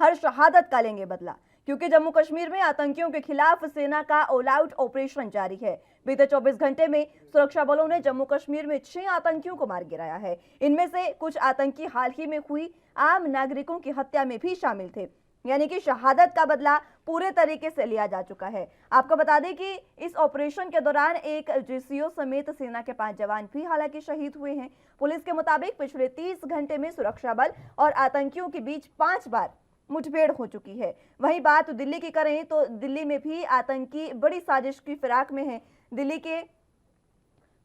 हर शहादत का लेंगे बदला, क्योंकि जम्मू कश्मीर में आतंकियों के खिलाफ सेना का ऑल आउट ऑपरेशन जारी है। बीते 24 घंटे में सुरक्षा बलों ने जम्मू कश्मीर में 6 आतंकियों को मार गिराया है। इनमें से कुछ आतंकी हाल ही में हुई आम नागरिकों की हत्या में भी शामिल थे, यानी कि शहादत का बदला पूरे तरीके से लिया जा चुका है। आपको बता दें कि इस ऑपरेशन के दौरान एक जीसीओ समेत सेना के 5 जवान भी हालांकि शहीद हुए हैं। पुलिस के मुताबिक पिछले 30 घंटे में सुरक्षा बल और आतंकियों के बीच 5 बार मुठभेड़ हो चुकी है। वहीं बात दिल्ली की करें तो दिल्ली में भी आतंकी बड़ी साजिश की फिराक में है। दिल्ली के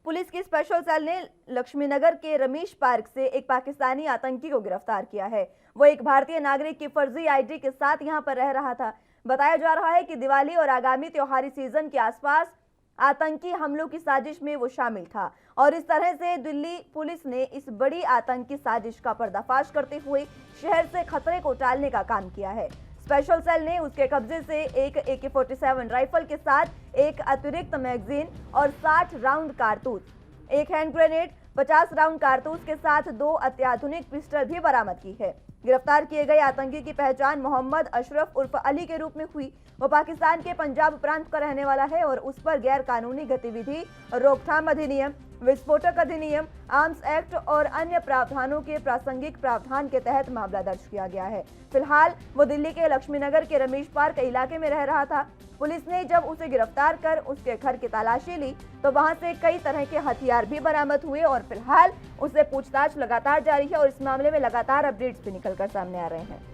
पुलिस की स्पेशल सेल ने लक्ष्मीनगर के रमेश पार्क से एक पाकिस्तानी आतंकी को गिरफ्तार किया है। वो एक भारतीय नागरिक की फर्जी आईडी के साथ यहां पर रह रहा था। बताया जा रहा है कि दिवाली और आगामी त्योहारी सीजन के आसपास आतंकी हमलों की साजिश में वो शामिल था और इस तरह से दिल्ली पुलिस ने इस बड़ी आतंकी साजिश का पर्दाफाश करते हुए शहर से खतरे को टालने का काम किया है। स्पेशल सेल ने उसके कब्जे से एक AK-47 राइफल के साथ एक अतिरिक्त मैगजीन और 60 राउंड कारतूस, एक हैंड ग्रेनेड, 50 राउंड कारतूस के साथ 2 अत्याधुनिक पिस्टल भी बरामद की है। गिरफ्तार किए गए आतंकी की पहचान मोहम्मद अशरफ उर्फ अली के रूप में हुई। वो पाकिस्तान के पंजाब प्रांत का रहने वाला है और उस पर गैर कानूनी गतिविधि रोकथाम अधिनियम, विस्फोटक अधिनियम, आर्म्स एक्ट और अन्य प्रावधानों के प्रासंगिक प्रावधान के तहत मामला दर्ज किया गया है। फिलहाल वो दिल्ली के लक्ष्मीनगर के रमेश पार्क इलाके में रह रहा था। पुलिस ने जब उसे गिरफ्तार कर उसके घर की तलाशी ली तो वहां से कई तरह के हथियार भी बरामद हुए और फिलहाल उससे पूछताछ लगातार जारी है और इस मामले में लगातार अपडेट्स भी निकलकर सामने आ रहे हैं।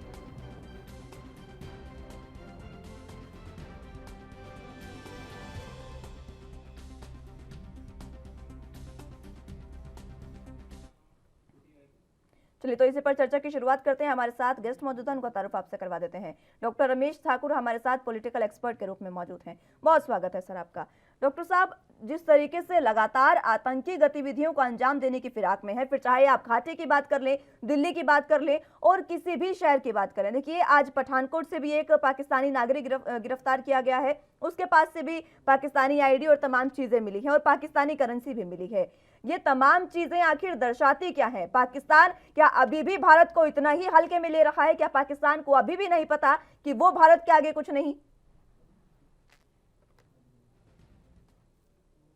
चलिए तो इसी पर चर्चा की शुरुआत करते हैं। हमारे साथ गेस्ट मौजूद हैं, उनका तारुफ आपसे करवा देते हैं। डॉक्टर रमेश ठाकुर हमारे साथ पॉलिटिकल एक्सपर्ट के रूप में मौजूद हैं। बहुत स्वागत है सर आपका। डॉक्टर साहब, जिस तरीके से लगातार आतंकी गतिविधियों को अंजाम देने की फिराक में है, फिर चाहे आप घाटी की बात कर लें, दिल्ली की बात कर लें और किसी भी शहर की बात करें। देखिए, आज पठानकोट से भी एक पाकिस्तानी नागरिक गिरफ्तार किया गया है। उसके पास से भी पाकिस्तानी आईडी और तमाम चीजें मिली हैं और पाकिस्तानी करेंसी भी मिली है। ये तमाम चीजें आखिर दर्शाती क्या है? पाकिस्तान क्या अभी भी भारत को इतना ही हल्के में ले रहा है? क्या पाकिस्तान को अभी भी नहीं पता कि वो भारत के आगे कुछ नहीं?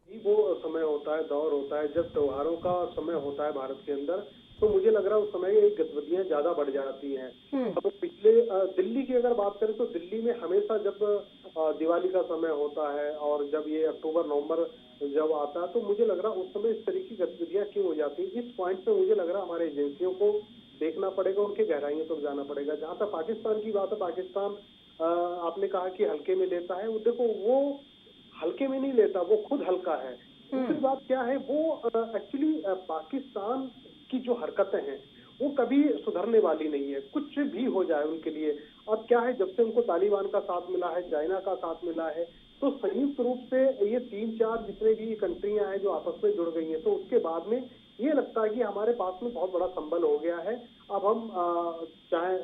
वो समय होता है, दौर होता है जब त्योहारों का समय होता है भारत के अंदर, तो मुझे लग रहा है उस समय ये गतिविधियां ज्यादा बढ़ जाती हैं। अब पिछले दिल्ली की अगर बात करें तो दिल्ली में हमेशा जब दिवाली का समय होता है और जब ये अक्टूबर नवंबर जब आता है तो मुझे लग रहा है उस समय इस तरह की गतिविधियां क्यों हो जाती है। इस पॉइंट पे मुझे लग रहा है हमारे एजेंसियों को देखना पड़ेगा, उनके गहराइयों तक जाना पड़ेगा। जहां तक पाकिस्तान की बात है, पाकिस्तान आपने कहा कि हल्के में लेता है, वो देखो वो हल्के में नहीं लेता, वो खुद हल्का है। दूसरी बात क्या है, वो एक्चुअली पाकिस्तान की जो हरकतें हैं वो कभी सुधरने वाली नहीं है, कुछ भी हो जाए उनके लिए। अब क्या है, जब से उनको तालिबान का साथ मिला है, चाइना का साथ मिला है, तो संयुक्त रूप से ये 3-4 जितने भी कंट्रियां हैं जो आपस में जुड़ गई हैं, तो उसके बाद में ये लगता है कि हमारे पास में बहुत बड़ा संबल हो गया है। अब हम चाहे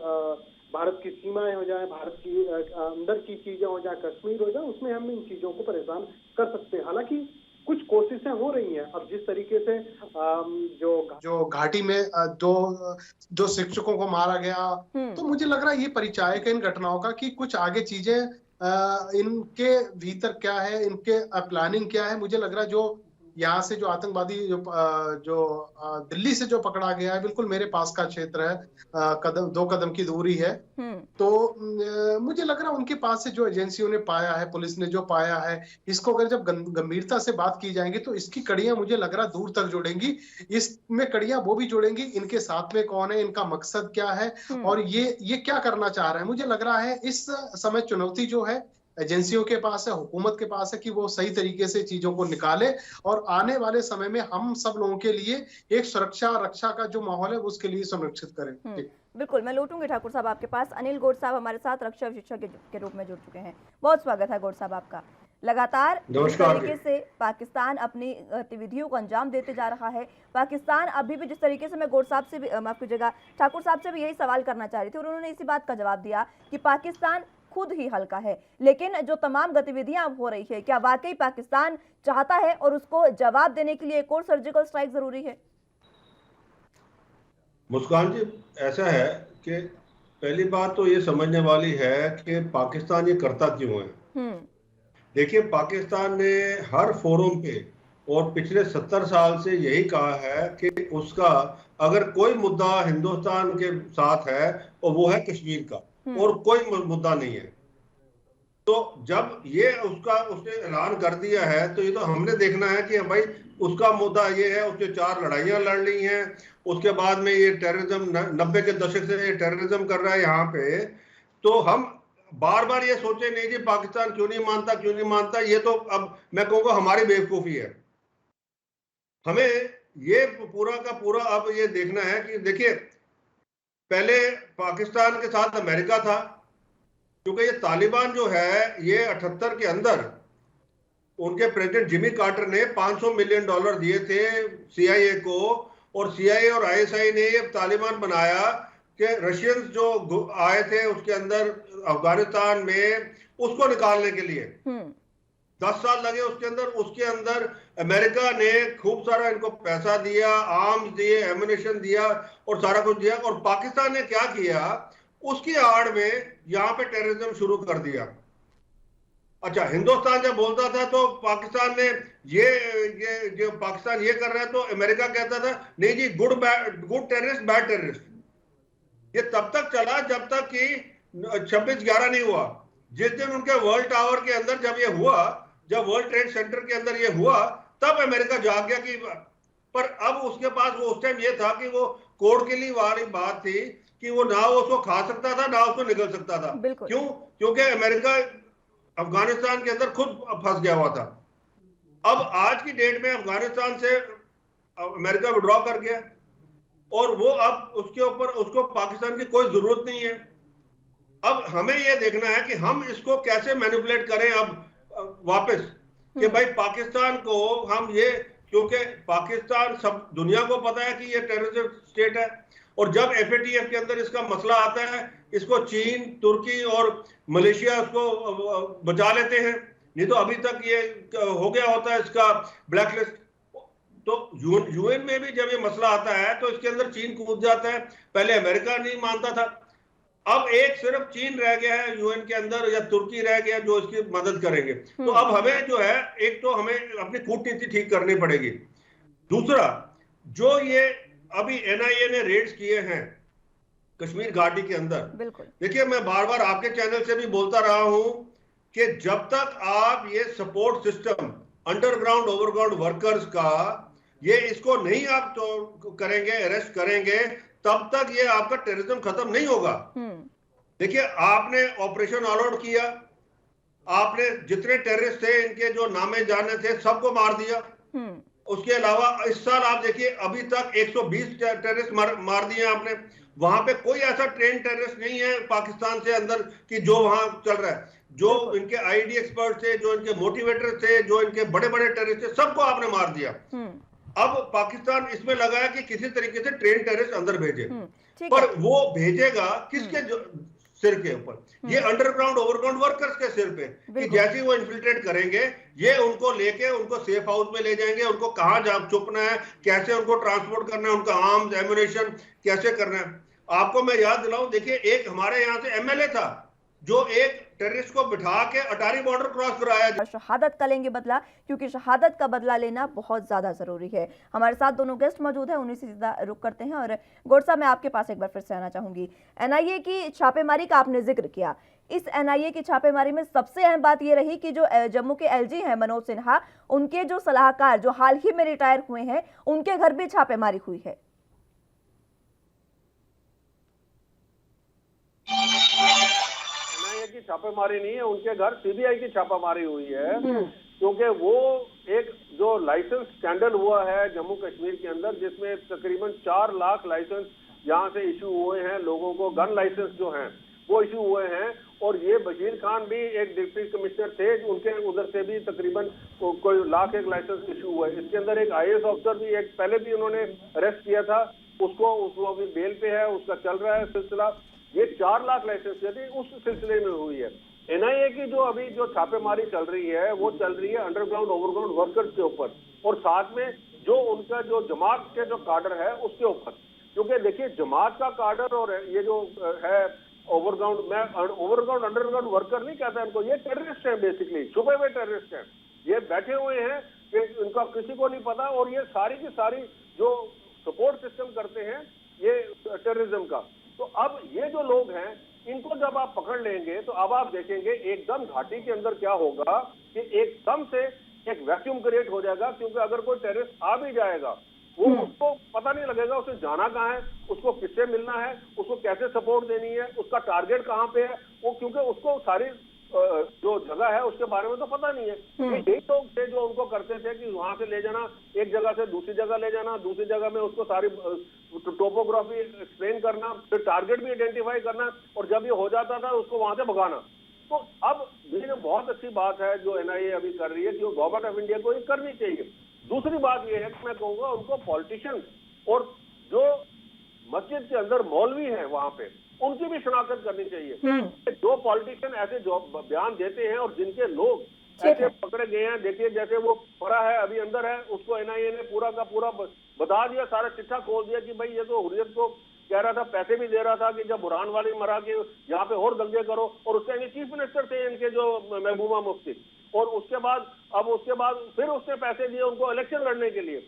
भारत की सीमाएं हो जाए, भारत की अंदर की चीजें हो जाए, कश्मीर हो जाए, उसमें हम इन चीजों को परेशान कर सकते हैं। हालांकि कुछ कोशिशें हो रही हैं। अब जिस तरीके से जो घाटी में दो शिक्षकों को मारा गया, तो मुझे लग रहा है ये परिचायक है इन घटनाओं का कि कुछ आगे चीजें इनके भीतर क्या है, इनके प्लानिंग क्या है। मुझे लग रहा है जो यहाँ से जो आतंकवादी जो दिल्ली से जो पकड़ा गया है, बिल्कुल मेरे पास का क्षेत्र है, 2 कदम की दूरी है। तो मुझे लग रहा है उनके पास से जो एजेंसियों ने पाया है, पुलिस ने जो पाया है, इसको अगर जब गंभीरता से बात की जाएंगी तो इसकी कड़ियां मुझे लग रहा है दूर तक जुड़ेंगी। इसमें कड़ियां वो भी जुड़ेंगी, इनके साथ में कौन है, इनका मकसद क्या है और ये क्या करना चाह रहे हैं। मुझे लग रहा है इस समय चुनौती जो है एजेंसियों के पास है, हुकूमत के पास है कि वो सही तरीके से चीजों को निकाले और आने वाले समय में हम सब लोगों के लिए एक सुरक्षा रक्षा का जो माहौल है उसके लिए संरक्षित करें। बिल्कुल, मैं लौटूंगी ठाकुर साहब आपके पास। अनिल गौड़ साहब हमारे साथ रक्षा विशेषज्ञ के रूप में जुड़ चुके हैं। बहुत स्वागत है गौड़ साहब आपका। लगातार जिस तरीके से पाकिस्तान अपनी गतिविधियों को अंजाम देते जा रहा है, पाकिस्तान अभी भी जिस तरीके से, मैं गौड़ साहब से भी, माफ कीजिएगा, ठाकुर साहब से भी यही सवाल करना चाह रही थी और उन्होंने इसी बात का जवाब दिया कि पाकिस्तान खुद ही हल्का है। लेकिन जो तमाम गतिविधियां हो रही है, क्या वाकई पाकिस्तान चाहता है और उसको जवाब देने के लिए एक और सर्जिकल स्ट्राइक जरूरी है? मुस्कान जी, ऐसा है कि पहली बात तो ये समझने वाली है कि पाकिस्तान ये करता क्यों है। हम्म। देखिए, पाकिस्तान ने हर फोरम पे और पिछले 70 साल से यही कहा है कि उसका अगर कोई मुद्दा हिंदुस्तान के साथ है और वो है कश्मीर का, और कोई मुद्दा नहीं है। तो जब ये उसने ऐलान कर दिया है तो ये तो हमने देखना है कि भाई उसका मुद्दा ये है, उसने 4 लड़ाइयां लड़ ली हैं, उसके बाद में ये टेररिज्म 90 के दशक से ये टेररिज्म कर रहा है यहाँ पे। तो हम बार बार ये सोचे नहीं जी पाकिस्तान क्यों नहीं मानता, क्यों नहीं मानता, ये तो अब मैं कहूँगा हमारी बेवकूफी है। हमें ये पूरा का पूरा अब ये देखना है कि देखिए, पहले पाकिस्तान के साथ अमेरिका था, क्योंकि ये तालिबान जो है ये 78 के अंदर उनके प्रेसिडेंट जिमी कार्टर ने $500 मिलियन दिए थे सीआईए को, और सीआईए और आईएसआई ने ये तालिबान बनाया कि रशियंस जो आए थे उसके अंदर अफगानिस्तान में उसको निकालने के लिए 10 साल लगे उसके अंदर। उसके अंदर अमेरिका ने खूब सारा इनको पैसा दिया, आर्म्स दिए, एम्युनिशन दिया और सारा कुछ दिया, और पाकिस्तान ने क्या किया, उसकी आड़ में यहां पे टेररिज्म शुरू कर दिया। अच्छा, हिंदुस्तान जब बोलता था तो पाकिस्तान ने ये जो पाकिस्तान ये कर रहा है तो अमेरिका कहता था नहीं जी, गुड टेररिस्ट बैड टेररिस्ट। ये तब तक चला जब तक कि 26/11 नहीं हुआ। जिस दिन उनके वर्ल्ड टावर के अंदर जब ये हुआ, जब वर्ल्ड ट्रेड सेंटर के अंदर ये हुआ, तब अमेरिका जाग गया कि, पर अब उसके पास वो उस टाइम ये था कि वो कोड के लिए वाली बात थी कि वो ना वो उसको खा सकता था ना उसको निकल सकता था। क्यों? क्योंकि अमेरिका अफगानिस्तान के अंदर खुद फंस गया हुआ था। अब आज की डेट में अफगानिस्तान से अमेरिका विड्रॉ कर गया, और वो अब उसके ऊपर उसको पाकिस्तान की कोई जरूरत नहीं है। अब हमें यह देखना है कि हम इसको कैसे मैनिपुलेट करें अब वापस, कि भाई पाकिस्तान को हम ये, क्योंकि पाकिस्तान सब दुनिया को पता है कि ये टेररिस्ट स्टेट है, और जब एफएटीएफ के अंदर इसका मसला आता है, इसको चीन, तुर्की और मलेशिया उसको बचा लेते हैं, नहीं तो अभी तक ये हो गया होता है इसका ब्लैकलिस्ट। तो यूएन में भी जब ये मसला आता है तो इसके अंदर चीन कूद जाता है। पहले अमेरिका नहीं मानता था, अब एक सिर्फ चीन रह गया है यूएन के अंदर, या तुर्की रह गया जो इसकी मदद करेंगे। तो अब हमें जो है, एक तो हमें अपनी कूटनीति ठीक करनी पड़ेगी। दूसरा, जो ये अभी एनआईए ने रेड्स किए हैं कश्मीर घाटी के अंदर, देखिए मैं बार बार आपके चैनल से भी बोलता रहा हूं कि जब तक आप ये support system underground overground workers का ये इसको नहीं आप तो करेंगे, अरेस्ट करेंगे, तब तक ये आपका टेररिज्म खत्म नहीं होगा। देखिए, आपने ऑपरेशन ऑल आउट किया, आपने जितने टेररिस्ट थे इनके जो नामे जाने थे सबको मार दिया। उसके अलावा इस साल आप देखिए अभी तक 120 टेररिस्ट मार दिए आपने। वहां पे कोई ऐसा ट्रेन टेररिस्ट नहीं है पाकिस्तान से अंदर कि जो वहां चल रहा है। जो इनके आईडी एक्सपर्ट थे, जो इनके मोटिवेटर थे, जो इनके बड़े बड़े टेररिस्ट थे, सबको आपने मार दिया। अब पाकिस्तान इसमें लगा है कि किसी तरीके से ट्रेन टेररिस्ट अंदर भेजे, पर वो भेजेगा किसके सिर के ऊपर? ये अंडरग्राउंड ओवरग्राउंड वर्कर्स के सिर पे, कि जैसे वो इन्फिल्ट्रेट करेंगे, ये उनको लेके उनको सेफ हाउस में ले जाएंगे, उनको कहां जा छुपना है, कैसे उनको ट्रांसपोर्ट करना है, उनका आर्म्स एम्युनिशन कैसे करना है। आपको मैं याद दिलाऊं, देखिए एक हमारे यहाँ से एमएलए था जो एक टेररिस्ट को बिठा के अटारी बॉर्डर क्रॉस कराया। शहादत का लेंगे बदला, क्योंकि शहादत का बदला लेना बहुत ज्यादा जरूरी है। हमारे साथ दोनों गेस्ट मौजूद हैं, उन्हीं से सीधा रुख करते हैं। और गोड साहब, मैं आपके पास एक बार फिर से आना चाहूंगी। एनआईए की छापेमारी का आपने जिक्र किया। इस एनआईए की छापेमारी में सबसे अहम बात यह रही कि जो जम्मू के एलजी हैं मनोज सिन्हा, उनके जो सलाहकार जो हाल ही में रिटायर हुए हैं, उनके घर भी छापेमारी हुई है। की छापेमारी नहीं है, उनके घर सीबीआई की छापामारी हुई है, क्योंकि वो एक जो लाइसेंस स्कैंडल हुआ है जम्मू कश्मीर के अंदर, जिसमें तकरीबन 4 लाख लाइसेंस यहाँ से इशू हुए हैं लोगों को, गन लाइसेंस जो हैं वो इशू हुए हैं। और ये बशीर खान भी एक डिप्टी कमिश्नर थे, उनके उधर से भी तकरीबन कोई 1 लाख लाइसेंस इशू हुआ है। इसके अंदर एक आईएएस ऑफिसर भी एक पहले भी उन्होंने अरेस्ट किया था, उसको अभी बेल पे है, उसका चल रहा है सिलसिला। ये 4 लाख लाइसेंस यदि उस सिलसिले में हुई है। एनआईए की जो अभी जो छापेमारी चल रही है वो चल रही है अंडरग्राउंड ओवरग्राउंड वर्कर्स के ऊपर, और साथ में जो उनका जो जमात के जो काडर है उसके ऊपर। क्योंकि देखिए, जमात का काडर और ये जो है ओवरग्राउंड, मैं ओवरग्राउंड अंडरग्राउंड वर्कर नहीं कहता इनको, ये टेररिस्ट हैं, बेसिकली छुपे हुए टेररिस्ट हैं। ये बैठे हुए हैं कि इनका किसी को नहीं पता, और ये सारी की सारी जो सपोर्ट सिस्टम करते हैं ये टेररिज्म का। तो अब ये जो लोग हैं इनको जब आप पकड़ लेंगे तो अब आप देखेंगे एकदम घाटी के अंदर क्या होगा कि एकदम से एक वैक्यूम क्रिएट हो जाएगा, क्योंकि अगर कोई टेररिस्ट आ भी जाएगा वो उसको पता नहीं लगेगा उसे जाना कहाँ है, उसको किससे मिलना है, उसको कैसे सपोर्ट देनी है, उसका टारगेट कहाँ पे है, वो क्योंकि उसको सारी जो जगह है उसके बारे में तो पता नहीं है। यही लोग थे जो उनको करते थे कि वहां से ले जाना, एक जगह से दूसरी जगह ले जाना, दूसरी जगह में उसको सारी टोपोग्राफी एक्सप्लेन करना, फिर टारगेट भी आइडेंटिफाई करना, और जब ये हो जाता था उसको वहां से भगाना। तो अब ये बहुत अच्छी बात है जो एनआईए अभी कर रही है कि गवर्नमेंट ऑफ इंडिया को ये करनी चाहिए। दूसरी बात ये है कि मैं कहूंगा उनको पॉलिटिशियंस और जो मस्जिद के अंदर मौलवी हैं वहां पे उनकी भी शनाख्त करनी चाहिए। जो पॉलिटिशियन ऐसे जो बयान देते हैं और जिनके लोग ऐसे पकड़े गए हैं, देखिए जैसे वो पड़ा है अभी अंदर है, उसको एनआईए ने पूरा का पूरा बता दिया, सारा चिट्ठा खोल दिया कि भाई ये तो हुर्रियत को कह रहा था, पैसे भी दे रहा था कि जब बुरहान वाली मरा के यहाँ पे और दंगे करो, और उसके चीफ मिनिस्टर थे इनके जो महबूबा मुफ्ती, और उसके बाद फिर उसने पैसे दिए उनको इलेक्शन लड़ने के लिए,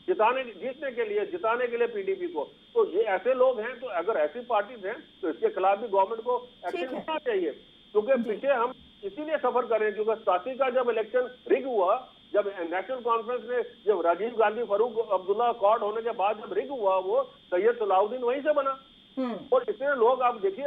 जिताने के लिए पीडीपी को। तो ये ऐसे लोग हैं, तो अगर ऐसी पार्टीज हैं तो इसके खिलाफ भी गवर्नमेंट को एक्शन लेना चाहिए, क्योंकि पीछे हम इसीलिए सफर कर रहे हैं क्योंकि 87 का जब इलेक्शन रिग हुआ, जब नेशनल कॉन्फ्रेंस ने जब राजीव गांधी फारूक अब्दुल्ला अकॉर्ड होने के बाद जब रिग हुआ, वो सैयद सलाउद्दीन वहीं से बना। और इतने लोग आप देखिए,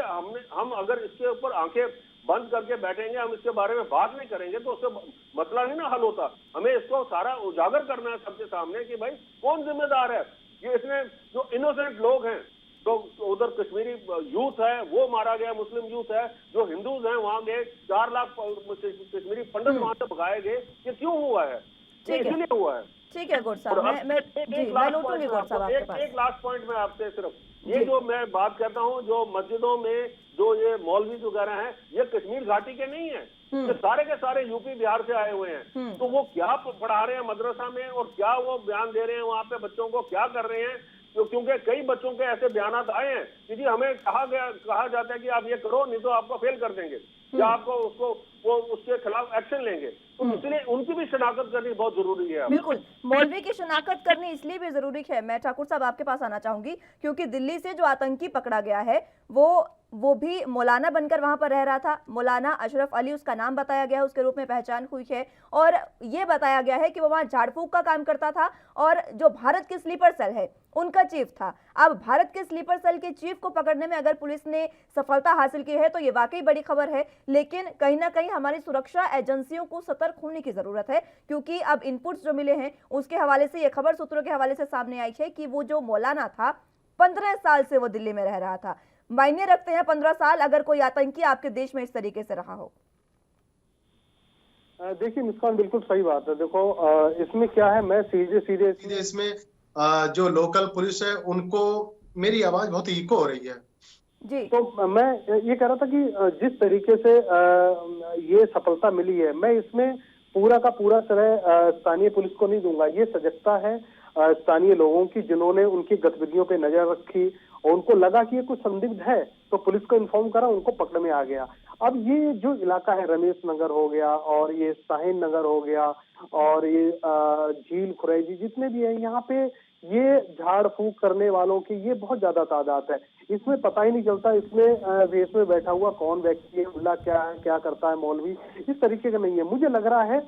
हम अगर इसके ऊपर आंखें बंद करके बैठेंगे, हम इसके बारे में बात नहीं करेंगे तो उससे मसला नहीं ना हल होता। हमें इसको सारा उजागर करना है सबके सामने कि भाई कौन जिम्मेदार है। ये इसमें जो इनोसेंट लोग हैं, तो उधर कश्मीरी यूथ है वो मारा गया, मुस्लिम यूथ है, जो हिंदूज हैं वहां गए, 4 लाख कश्मीरी पंडित वहां से भगाए गए, ये क्यों हुआ है? इसलिए हुआ है। ठीक है गौर साहब, मैं लौटूंगी गौर साहब आपके पास। एक लास्ट पॉइंट में आपसे सिर्फ ये जो मैं बात कहता हूँ, जो मस्जिदों में जो ये मौलवी वगैरह हैं, ये कश्मीर घाटी के नहीं है, ये सारे के सारे यूपी बिहार से आए हुए हैं। तो वो क्या पढ़ा रहे हैं मदरसा में और क्या वो बयान दे रहे हैं वहां पे बच्चों को, क्या कर रहे हैं? क्योंकि कई बच्चों के ऐसे बयान आए हैं कि जी हमें कहा जाता है कि आप ये करो नहीं तो आपको फेल कर देंगे या आपको उसके खिलाफ एक्शन लेंगे। तो इसलिए उनकी भी शनाख्त करनी बहुत जरूरी है। बिल्कुल, मौलवी की शनाख्त करनी इसलिए भी जरूरी है। मैं ठाकुर साहब आपके पास आना चाहूंगी, क्योंकि दिल्ली से जो आतंकी पकड़ा गया है वो भी मौलाना बनकर वहां पर रह रहा था। मौलाना अशरफ अली उसका नाम बताया गया है, उसके रूप में पहचान हुई है, और ये बताया गया है कि वो वहां झाड़ फूक का काम करता था और जो भारत के स्लीपर सेल है उनका चीफ था। अब भारत के स्लीपर सेल के चीफ को पकड़ने में अगर पुलिस ने सफलता हासिल की है तो ये वाकई बड़ी खबर है, लेकिन कहीं ना कहीं हमारी सुरक्षा एजेंसियों को सतर्क होने की जरूरत है, क्योंकि अब इनपुट्स जो मिले हैं उसके हवाले से, ये खबर सूत्रों के हवाले से सामने आई है कि वो जो मौलाना था 15 साल से वो दिल्ली में रह रहा था। मायने रखते हैं 15 साल अगर कोई आतंकी आपके देश में इस तरीके से रहा हो। देखिए मुस्कान, बिल्कुल सही बात है। देखो इसमें क्या है, मैं सीधे इसमें जो लोकल पुलिस है उनको मेरी आवाज बहुत इको हो रही है जी। तो मैं ये कह रहा था कि जिस तरीके से ये सफलता मिली है, मैं इसमें पूरा का पूरा श्रेय स्थानीय पुलिस को नहीं दूंगा। ये सजगता है स्थानीय लोगों की, जिन्होंने उनकी गतिविधियों पे नजर रखी और उनको लगा कि ये कुछ संदिग्ध है तो पुलिस को इन्फॉर्म करा, उनको पकड़ में आ गया। अब ये जो इलाका है, रमेश नगर हो गया और ये साहिन नगर हो गया और ये झील खुरैजी, जितने भी है यहाँ पे, ये झाड़ फूक करने वालों की ये बहुत ज्यादा तादाद है। इसमें पता ही नहीं चलता इसमें वेश में बैठा हुआ कौन व्यक्ति है, मुल्ला क्या है, क्या करता है मौलवी, इस तरीके का नहीं है। मुझे लग रहा है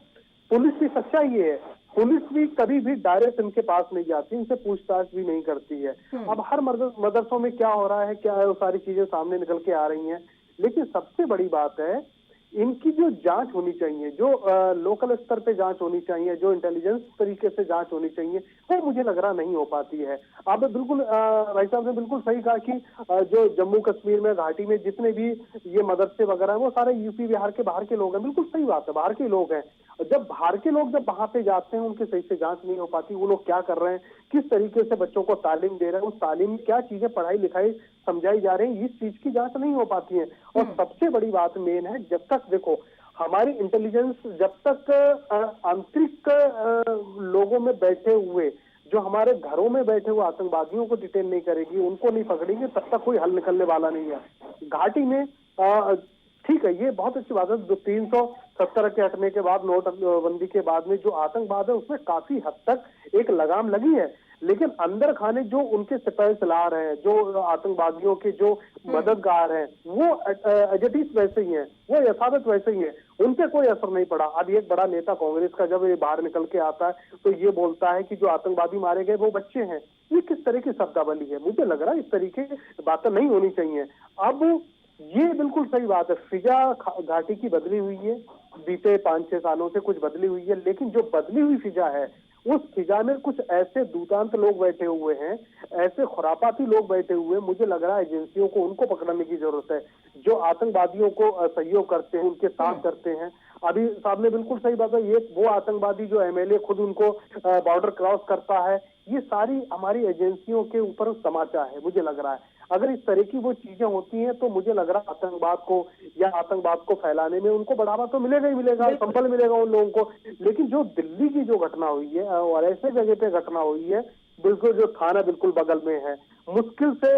पुलिस की सच्चाई ये है, पुलिस भी कभी भी डायरेक्ट इनके पास नहीं जाती, इनसे पूछताछ भी नहीं करती है। अब हर मदरसों में क्या हो रहा है, क्या है, वो सारी चीजें सामने निकल के आ रही हैं। लेकिन सबसे बड़ी बात है इनकी जो जांच होनी चाहिए, जो लोकल स्तर पे जांच होनी चाहिए, जो इंटेलिजेंस तरीके से जांच होनी चाहिए, वो मुझे लग रहा नहीं हो पाती है। अब बिल्कुल भाई साहब ने बिल्कुल सही कहा कि जो जम्मू कश्मीर में घाटी में जितने भी ये मदरसे वगैरह हैं वो सारे यूपी बिहार के बाहर के लोग हैं। बिल्कुल सही बात है, बाहर के लोग हैं। जब बाहर के लोग जब वहां पे जाते हैं उनकी सही से जांच नहीं हो पाती, वो लोग क्या कर रहे हैं, किस तरीके से बच्चों को तालीम दे रहे हैं, उस तालीम में क्या चीजें पढ़ाई लिखाई समझाई जा रही है, इस चीज की जांच नहीं हो पाती है। और सबसे बड़ी बात मेन है, जब तक देखो हमारी इंटेलिजेंस जब तक आंतरिक लोगों में बैठे हुए जो हमारे घरों में बैठे हुए आतंकवादियों को डिटेन नहीं करेगी, उनको नहीं पकड़ेगी, तब तक कोई हल निकलने वाला नहीं है। घाटी में ठीक है, ये बहुत अच्छी बात है, जो 370 के हटने के बाद, नोटबंदी के बाद में जो आतंकवाद है उसमें काफी हद तक एक लगाम लगी है, लेकिन अंदर खाने जो उनके सिपाही सलार हैं, जो आतंकवादियों के जो मददगार हैं, वो एजेटिस वैसे ही हैं, वो यथावत वैसे ही हैं, उन पे कोई असर नहीं पड़ा। अब एक बड़ा नेता कांग्रेस का जब ये बाहर निकल के आता है तो ये बोलता है कि जो आतंकवादी मारे गए वो बच्चे हैं। ये किस तरह की शब्दावली है? मुझे लग रहा है इस तरीके की बातें नहीं होनी चाहिए। अब ये बिल्कुल सही बात है, फिजा घाटी की बदली हुई है, बीते 5-6 सालों से कुछ बदली हुई है, लेकिन जो बदली हुई फिजा है उस फिजा में कुछ ऐसे दूतांत लोग बैठे हुए हैं, ऐसे खुरापाती लोग बैठे हुए हैं, मुझे लग रहा है एजेंसियों को उनको पकड़ने की जरूरत है, जो आतंकवादियों को सहयोग करते हैं, उनके साथ करते हैं। अभी साहब ने बिल्कुल सही बात है, ये वो आतंकवादी जो एमएलए खुद उनको बॉर्डर क्रॉस करता है, ये सारी हमारी एजेंसियों के ऊपर तमाचा है। मुझे लग रहा है अगर इस तरह की वो चीजें होती हैं तो मुझे लग रहा है आतंकवाद को या आतंकवाद को फैलाने में उनको बढ़ावा तो मिलेगा ही मिलेगा, संबल मिलेगा उन लोगों को। लेकिन जो दिल्ली की जो घटना हुई है और ऐसे जगह पे घटना हुई है, बिल्कुल जो थाना बिल्कुल बगल में है, मुश्किल से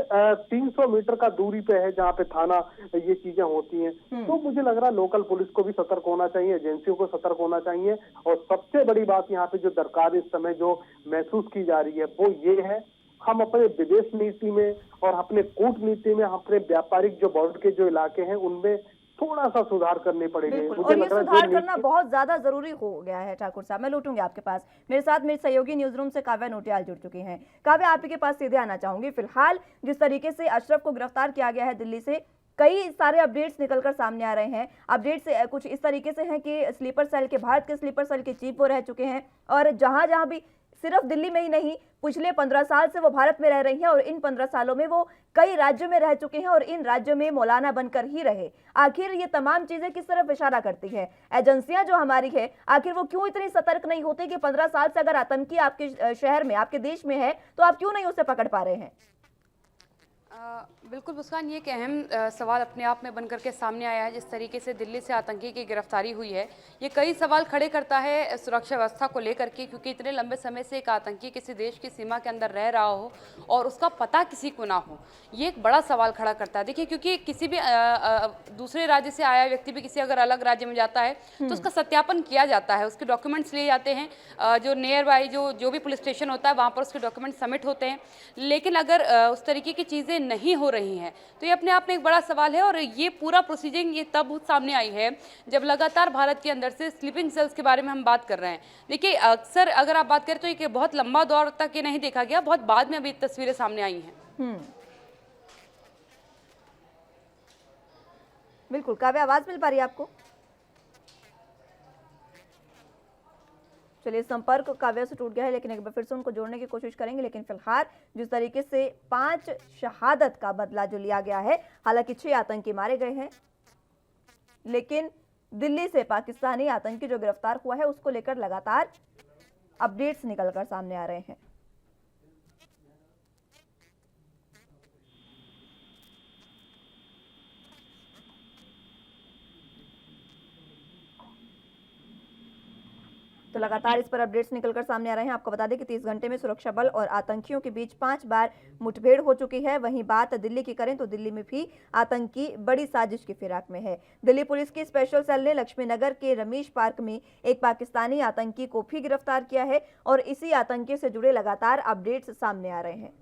300 मीटर का दूरी पे है जहाँ पे थाना ये चीजें होती हैं, तो मुझे लग रहा है लोकल पुलिस को भी सतर्क होना चाहिए, एजेंसियों को सतर्क होना चाहिए। और सबसे बड़ी बात यहाँ पे जो दरकार इस समय जो महसूस की जा रही है वो ये है, हम अपने विदेश नीति में और अपने कूटनीति में, अपने व्यापारिक जो बॉर्डर के जो इलाके हैं उनमें थोड़ा सा सुधार करने पड़ेंगे। और ये सुधार करना बहुत ज्यादा जरूरी हो गया है। ठाकुर साहब, मैं लौटूंगी आपके पास, मेरे साथ मेरे सहयोगी न्यूज रूम से काव्या नोटियाल जुड़ चुकी हैं। काव्या, आपके पास सीधे आना चाहूंगी। फिलहाल जिस तरीके से अशरफ को गिरफ्तार किया गया है दिल्ली से, कई सारे अपडेट्स निकलकर सामने आ रहे हैं। अपडेट्स कुछ इस तरीके से हैं कि स्लीपर सेल के, भारत के स्लीपर सेल के चीफ वो रह चुके हैं, और जहां जहां भी, सिर्फ दिल्ली में ही नहीं, पिछले 15 साल से वो भारत में रह रही हैं और इन 15 सालों में वो कई राज्यों में रह चुके हैं और इन राज्यों में मौलाना बनकर ही रहे। आखिर ये तमाम चीजें किस तरफ इशारा करती है? एजेंसियां जो हमारी है, आखिर वो क्यों इतनी सतर्क नहीं होती कि 15 साल से अगर आतंकी आपके शहर में, आपके देश में है, तो आप क्यों नहीं उसे पकड़ पा रहे हैं? बिल्कुल मुस्कान, ये एक अहम सवाल अपने आप में बनकर के सामने आया है। जिस तरीके से दिल्ली से आतंकी की गिरफ्तारी हुई है, ये कई सवाल खड़े करता है सुरक्षा व्यवस्था को लेकर के, क्योंकि इतने लंबे समय से एक आतंकी किसी देश की सीमा के अंदर रह रहा हो और उसका पता किसी को ना हो, ये एक बड़ा सवाल खड़ा करता है। देखिए, क्योंकि किसी भी दूसरे राज्य से आया व्यक्ति भी किसी अगर अलग राज्य में जाता है तो उसका सत्यापन किया जाता है, उसके डॉक्यूमेंट्स लिए जाते हैं, जो नियर बाई जो भी पुलिस स्टेशन होता है वहाँ पर उसके डॉक्यूमेंट सबमिट होते हैं। लेकिन अगर उस तरीके की चीज़ें नहीं हो रही हैं तो ये अपने आप में एक बड़ा सवाल है। और ये पूरा प्रोसीजरिंग ये तब सामने आई है जब लगातार भारत के अंदर से स्लीपिंग सेल्स के बारे में हम बात कर रहे हैं। देखिए, अक्सर अगर आप बात करें तो एक बहुत लंबा दौर तक ये नहीं देखा गया, बहुत बाद में अभी तस्वीरें सामने आई हैं। बिल्कुल। काव्या, आवाज मिल पा रही है आपको? चलिए, संपर्क काव्या से टूट गया है, लेकिन एक बार फिर से उनको जोड़ने की कोशिश करेंगे। लेकिन फिलहाल जिस तरीके से 5 शहादत का बदला जो लिया गया है, हालांकि 6 आतंकी मारे गए हैं, लेकिन दिल्ली से पाकिस्तानी आतंकी जो गिरफ्तार हुआ है उसको लेकर लगातार अपडेट्स निकलकर सामने आ रहे हैं। तो लगातार इस पर अपडेट्स निकलकर सामने आ रहे हैं। आपको बता दें कि 30 घंटे में सुरक्षा बल और आतंकियों के बीच 5 बार मुठभेड़ हो चुकी है। वहीं बात दिल्ली की करें तो दिल्ली में भी आतंकी बड़ी साजिश की फिराक में है। दिल्ली पुलिस की स्पेशल सेल ने लक्ष्मी नगर के रमेश पार्क में एक पाकिस्तानी आतंकी को भी गिरफ्तार किया है और इसी आतंकी से जुड़े लगातार अपडेट्स सामने आ रहे हैं।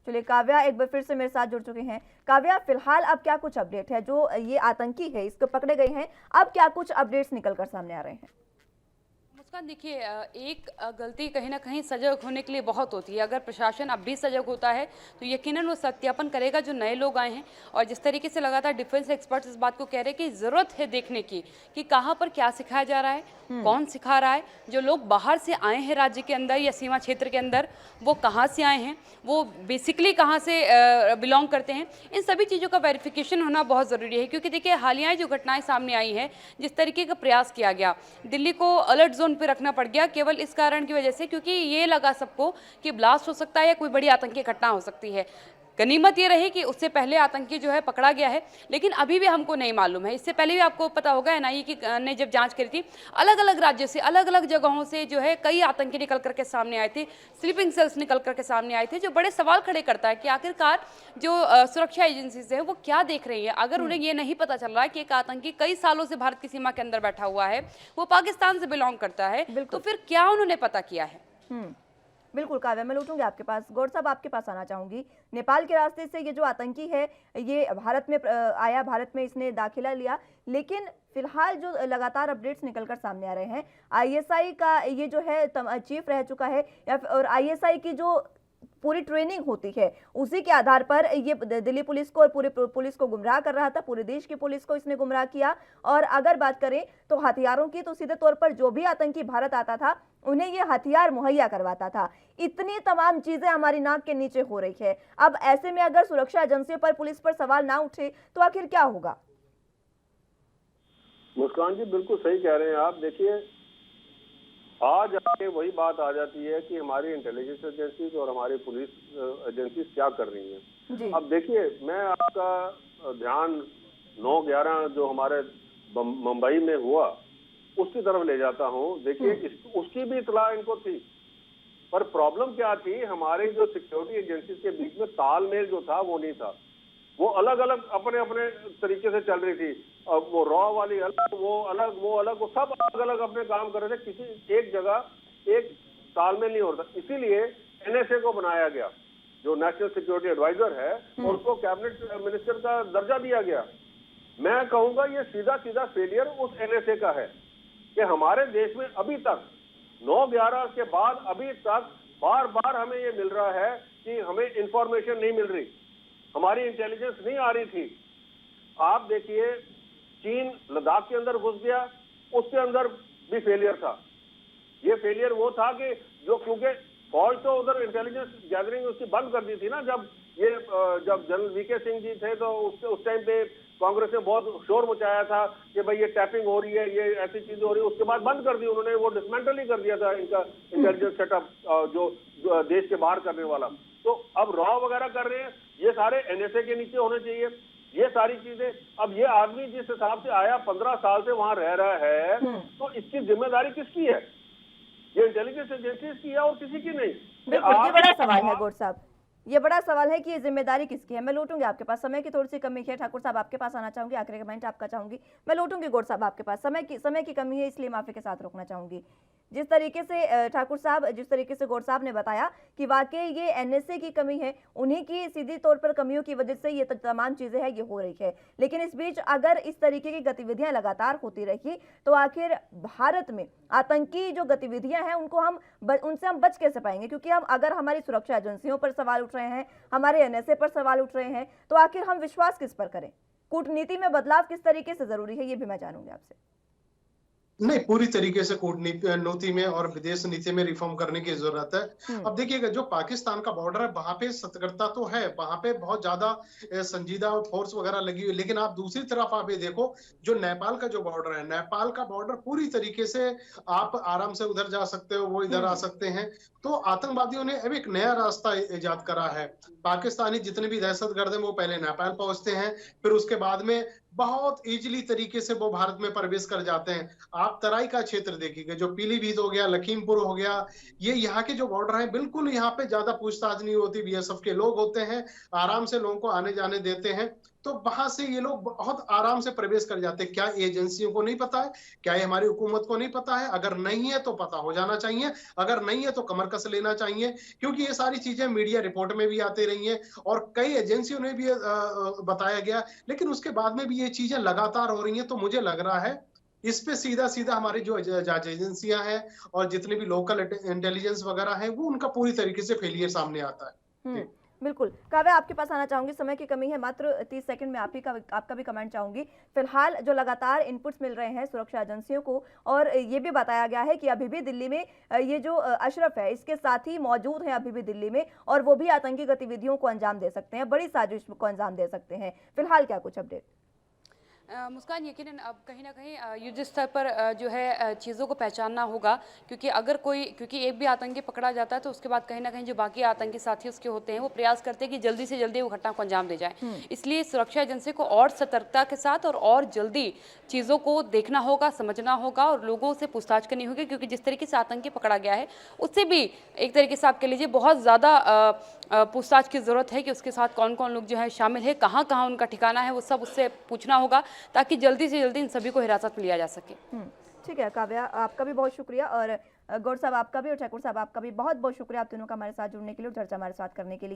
चलिए, काव्या एक बार फिर से मेरे साथ जुड़ चुके हैं। काव्या, फिलहाल अब क्या कुछ अपडेट है? जो ये आतंकी है इसको पकड़े गए हैं, अब क्या कुछ अपडेट्स निकलकर सामने आ रहे हैं? मुस्कान, देखिए, एक गलती कहीं ना कहीं सजग होने के लिए बहुत होती है। अगर प्रशासन अब भी सजग होता है तो यकीनन वो सत्यापन करेगा जो नए लोग आए हैं। और जिस तरीके से लगातार डिफेंस एक्सपर्ट्स इस बात को कह रहे हैं कि ज़रूरत है देखने की कि कहाँ पर क्या सिखाया जा रहा है, कौन सिखा रहा है, जो लोग बाहर से आए हैं राज्य के अंदर या सीमा क्षेत्र के अंदर, वो कहाँ से आए हैं, वो बेसिकली कहाँ से बिलोंग करते हैं, इन सभी चीज़ों का वेरिफिकेशन होना बहुत ज़रूरी है। क्योंकि देखिए, हालिया जो घटनाएं सामने आई हैं, जिस तरीके का प्रयास किया गया, दिल्ली को अलर्ट जोन पे रखना पड़ गया केवल इस कारण की वजह से क्योंकि ये लगा सबको कि ब्लास्ट हो सकता है या कोई बड़ी आतंकी घटना हो सकती है। गनीमत ये रही कि उससे पहले आतंकी जो है पकड़ा गया है, लेकिन अभी भी हमको नहीं मालूम है। इससे पहले भी आपको पता होगा एनआईए की ने जब जांच करी थी, अलग अलग राज्यों से, अलग अलग जगहों से जो है कई आतंकी निकल करके सामने आए थे, स्लीपिंग सेल्स निकल करके सामने आए थे, जो बड़े सवाल खड़े करता है कि आखिरकार जो सुरक्षा एजेंसीज है वो क्या देख रही है। अगर उन्हें ये नहीं पता चल रहा है कि एक आतंकी कई सालों से भारत की सीमा के अंदर बैठा हुआ है, वो पाकिस्तान से बिलोंग करता है, तो फिर क्या उन्होंने पता किया है। बिल्कुल काव्या, मैं लौटूंगी आपके पास। गौर साहब, आपके पास आना चाहूंगी। नेपाल के रास्ते से ये जो आतंकी है ये भारत में आया, भारत में इसने दाखिला लिया, लेकिन फिलहाल जो लगातार अपडेट्स निकलकर सामने आ रहे हैं, आईएसआई का ये जो है चीफ रह चुका है, और आईएसआई की जो पूरी ट्रेनिंग होती है उसी के आधार पर ये दिल्ली पुलिस को और पूरी पुलिस को गुमराह कर रहा था, पूरे देश की पुलिस को इसने गुमराह किया। और अगर बात करें तो हथियारों की, तो सीधे तौर पर जो भी आतंकी भारत आता था उन्हें ये हथियार मुहैया करवाता था। इतनी तमाम चीजें हमारी नाक के नीचे हो रही है। अब ऐसे में अगर सुरक्षा एजेंसियों पर, पुलिस पर सवाल ना उठे तो आखिर क्या होगा? मुस्कान जी बिल्कुल सही कह रहे हैं आप। देखिए, आज आके वही बात आ जाती है कि हमारी इंटेलिजेंस एजेंसीज और हमारी पुलिस एजेंसीज क्या कर रही हैं। अब देखिए, मैं आपका ध्यान 9/11 जो हमारे मुंबई में हुआ उसकी तरफ ले जाता हूँ। देखिए, उसकी भी इत्तला इनको थी, पर प्रॉब्लम क्या थी, हमारे जो सिक्योरिटी एजेंसीज के बीच में तालमेल जो था वो नहीं था। वो अलग अलग अपने अपने तरीके से चल रही थी। अब वो रॉ वाली अलग, वो अलग, वो सब अलग अलग अपने काम कर रहे थे। किसी एक जगह एक तालमेल नहीं होता। इसीलिए एनएसए को बनाया गया, जो नेशनल सिक्योरिटी एडवाइजर है, और उसको कैबिनेट मिनिस्टर का दर्जा दिया गया। मैं कहूंगा ये सीधा सीधा फेलियर उस एनएसए का है कि हमारे देश में अभी तक 9/11 के बाद अभी तक बार बार हमें ये मिल रहा है कि हमें इंफॉर्मेशन नहीं मिल रही, हमारी इंटेलिजेंस नहीं आ रही थी। आप देखिए, चीन लद्दाख के अंदर घुस गया, उसके अंदर भी फेलियर था। ये फेलियर वो था कि जो, क्योंकि फौज तो उधर इंटेलिजेंस गैदरिंग उसकी बंद कर दी थी ना। जब जनरल वीके सिंह जी थे तो उस टाइम पे कांग्रेस ने बहुत शोर मचाया था कि भाई ये टैपिंग हो रही है, ये ऐसी चीजें हो रही है। उसके बाद बंद कर दी उन्होंने, वो डिसमेंटल ही कर दिया था इनका इंटेलिजेंस सेटअप जो देश के बाहर करने वाला। तो अब रॉ वगैरह कर रहे हैं, ये सारे एनएसए के नीचे होने चाहिए ये सारी चीजें। अब ये आदमी जिस हिसाब से आया, 15 साल से वहां रह रहा है, तो इसकी जिम्मेदारी किसकी है? ये इंटेलिजेंस एजेंसीज की है और किसी की नहीं। बिल्कुल, ये बड़ा सवाल है गौर साहब, ये बड़ा सवाल है कि ये जिम्मेदारी किसकी है। मैं लौटूंगी आपके पास, समय की थोड़ी सी कमी है। ठाकुर साहब, आपके पास आना चाहूंगी, आखिरी कमेंट आपका चाहूंगी। मैं लौटूंगी गौर साहब आपके पास, समय की कमी है, इसलिए माफी के साथ रोकना चाहूंगी। जिस तरीके से ठाकुर साहब, जिस तरीके से गौर साहब ने बताया कि वाकई ये एनएसए की कमी है, उन्हीं की सीधी तौर पर कमियों की वजह से ये तमाम चीजें हैं ये हो रही है। लेकिन इस बीच अगर इस तरीके की गतिविधियां लगातार होती रही तो आखिर भारत में आतंकी जो गतिविधियां हैं उनसे हम बच कैसे पाएंगे? क्योंकि अगर हमारी सुरक्षा एजेंसियों पर सवाल उठ रहे हैं, हमारे एनएसए पर सवाल उठ रहे हैं, तो आखिर हम विश्वास किस पर करें? कूटनीति में बदलाव किस तरीके से जरूरी है, ये भी मैं जानूंगी आपसे। नहीं, पूरी तरीके से कूटनीति में और विदेश नीति में रिफॉर्म करने की जरूरत है। अब देखिएगा, जो पाकिस्तान का बॉर्डर है वहां पे सतर्कता तो है, वहां पे बहुत ज्यादा संजीदा फोर्स वगैरह लगी हुई, लेकिन आप दूसरी तरफ आप ये देखो, जो नेपाल का जो बॉर्डर है, नेपाल का बॉर्डर पूरी तरीके से आप आराम से उधर जा सकते हो, वो इधर आ सकते हैं। तो आतंकवादियों ने अब एक नया रास्ता इजाद करा है। पाकिस्तानी जितने भी दहशतगर्द हैं वो पहले नेपाल पहुंचते हैं, फिर उसके बाद में बहुत इजीली तरीके से वो भारत में प्रवेश कर जाते हैं। आप तराई का क्षेत्र देखिएगा, जो पीलीभीत हो गया, लखीमपुर हो गया, ये यहाँ के जो बॉर्डर हैं, बिल्कुल यहाँ पे ज्यादा पूछताछ नहीं होती। बीएसएफ के लोग होते हैं, आराम से लोगों को आने जाने देते हैं, तो वहां से ये लोग बहुत आराम से प्रवेश कर जाते हैं। क्या एजेंसियों को नहीं पता है? क्या ये हमारी हुकूमत को नहीं पता है? अगर नहीं है तो पता हो जाना चाहिए, अगर नहीं है तो कमर कस लेना चाहिए, क्योंकि ये सारी चीजें मीडिया रिपोर्ट में भी आती रही हैं और कई एजेंसियों ने भी बताया गया, लेकिन उसके बाद में भी ये चीजें लगातार हो रही हैं। तो मुझे लग रहा है इस पे सीधा सीधा हमारी जो जांच एजेंसियां हैं और जितने भी लोकल इंटेलिजेंस वगैरह है, वो उनका पूरी तरीके से फेलियर सामने आता है। बिल्कुल काव्या, आपके पास आना चाहूंगी, समय की कमी है, मात्र 30 सेकंड में आपका भी कमेंट चाहूंगी। फिलहाल जो लगातार इनपुट्स मिल रहे हैं सुरक्षा एजेंसियों को, और ये भी बताया गया है कि अभी भी दिल्ली में ये जो अशरफ है इसके साथ ही मौजूद हैं अभी भी दिल्ली में, और वो भी आतंकी गतिविधियों को अंजाम दे सकते हैं, बड़ी साजिश को अंजाम दे सकते हैं। फिलहाल क्या कुछ अपडेट? मुस्कान, यकीनन अब कहीं ना कहीं युद्ध स्तर पर जो है चीज़ों को पहचानना होगा, क्योंकि एक भी आतंकी पकड़ा जाता है तो उसके बाद कहीं ना कहीं जो बाकी आतंकी साथी उसके होते हैं वो प्रयास करते हैं कि जल्दी से जल्दी वो घटना को अंजाम दे जाए। इसलिए सुरक्षा एजेंसी को और सतर्कता के साथ और जल्दी चीज़ों को देखना होगा, समझना होगा और लोगों से पूछताछ करनी होगी, क्योंकि जिस तरीके से आतंकी पकड़ा गया है उससे भी एक तरीके से आप कह लीजिए बहुत ज़्यादा पूछताछ की ज़रूरत है कि उसके साथ कौन कौन लोग जो है शामिल है, कहाँ कहाँ उनका ठिकाना है, वो सब उससे पूछना होगा ताकि जल्दी से जल्दी इन सभी को हिरासत में लिया जा सके। ठीक है काव्या, आपका भी बहुत शुक्रिया, और गौर साहब आपका भी, और ठाकुर साहब आपका भी बहुत बहुत शुक्रिया आप तीनों का हमारे साथ जुड़ने के लिए और चर्चा हमारे साथ करने के लिए।